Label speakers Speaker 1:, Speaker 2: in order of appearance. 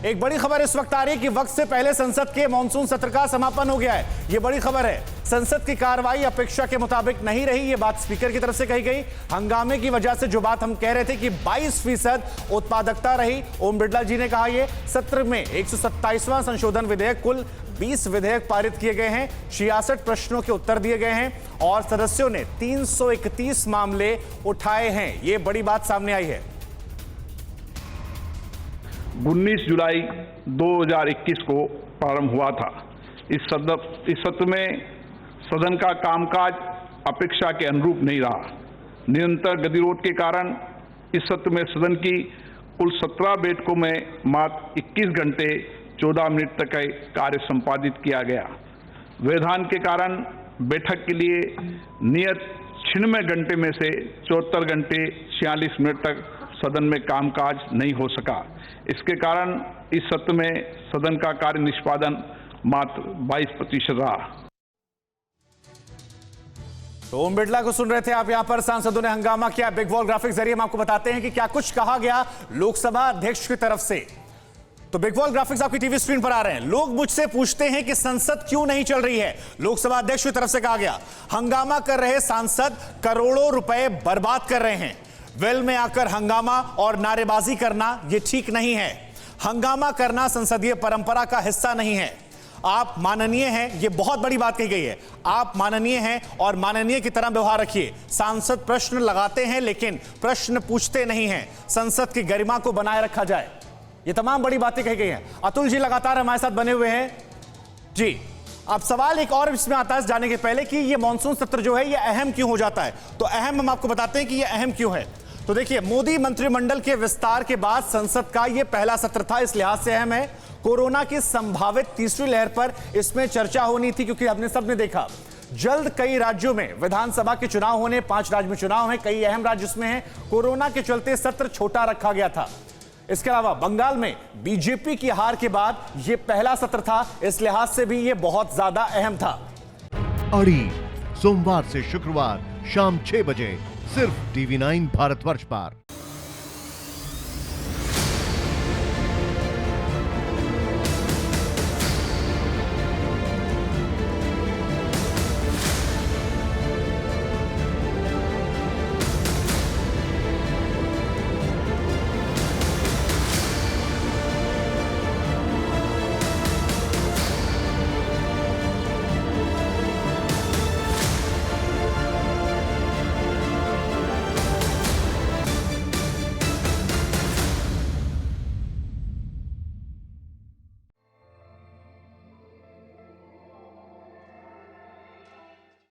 Speaker 1: एक बड़ी खबर इस वक्त आ रही है कि वक्त से पहले संसद के मानसून सत्र का समापन हो गया है। यह बड़ी खबर है। संसद की कार्रवाई अपेक्षा के मुताबिक नहीं रही, यह बात स्पीकर की तरफ से कही गई। हंगामे की वजह से जो बात हम कह रहे थे कि 22% उत्पादकता रही, ओम बिरला जी ने कहा यह सत्र में 127वां संशोधन विधेयक, कुल 20 विधेयक पारित किए गए हैं, 66 प्रश्नों के उत्तर दिए गए हैं और सदस्यों ने 331 मामले उठाए हैं। यह बड़ी बात सामने आई है।
Speaker 2: 19 जुलाई 2021 को प्रारंभ हुआ था। इस सत्र में सदन का कामकाज अपेक्षा के अनुरूप नहीं रहा। निरंतर गतिरोध के कारण इस सत्र में सदन की कुल 17 बैठकों में मात्र 21 घंटे 14 मिनट तक कार्य संपादित किया गया। व्यवधान के कारण बैठक के लिए नियत 96 घंटे में से 74 घंटे 46 मिनट तक सदन में कामकाज नहीं हो सका। इसके कारण इस सत्र में सदन का कार्य निष्पादन मात्र 22% रहा।
Speaker 1: तो ओम बिरला को सुन रहे थे आप। यहां पर सांसदों ने हंगामा किया। बिग वॉल ग्राफिक्स जरिए हम आपको बताते हैं कि क्या कुछ कहा गया लोकसभा अध्यक्ष की तरफ से। तो बिग वॉल ग्राफिक्स आपकी टीवी स्क्रीन पर आ रहे हैं। लोग मुझसे पूछते हैं कि संसद क्यों नहीं चल रही है। लोकसभा अध्यक्ष की तरफ से कहा गया, हंगामा कर रहे सांसद करोड़ों रुपए बर्बाद कर रहे हैं। वेल में आकर हंगामा और नारेबाजी करना यह ठीक नहीं है। हंगामा करना संसदीय परंपरा का हिस्सा नहीं है। आप माननीय हैं, यह बहुत बड़ी बात कही गई है। आप माननीय हैं और माननीय की तरह व्यवहार रखिए। सांसद प्रश्न लगाते हैं लेकिन प्रश्न पूछते नहीं हैं। संसद की गरिमा को बनाए रखा जाए। ये तमाम बड़ी बातें कही गई हैं। अतुल जी लगातार हमारे साथ बने हुए हैं जी। अब सवाल एक और इसमें आता है जाने के पहले कि ये मानसून सत्र जो है ये अहम क्यों हो जाता है। तो अहम हम आपको बताते हैं कि ये अहम क्यों है। तो देखिए, मोदी मंत्रिमंडल के विस्तार के बाद संसद का यह पहला सत्र था, इस लिहाज से अहम है। कोरोना की संभावित तीसरी लहर पर इसमें चर्चा होनी थी क्योंकि हमने सबने देखा जल्द कई राज्यों में विधानसभा के चुनाव होने, 5 राज्य में चुनाव है, कई अहम राज्य उसमें हैं। कोरोना के चलते सत्र छोटा रखा गया था। इसके अलावा बंगाल में बीजेपी की हार के बाद यह पहला सत्र था, इस लिहाज से भी यह बहुत ज्यादा अहम था।
Speaker 3: अड़ी सोमवार से शुक्रवार शाम 6 बजे सिर्फ TV9 भारतवर्ष पर।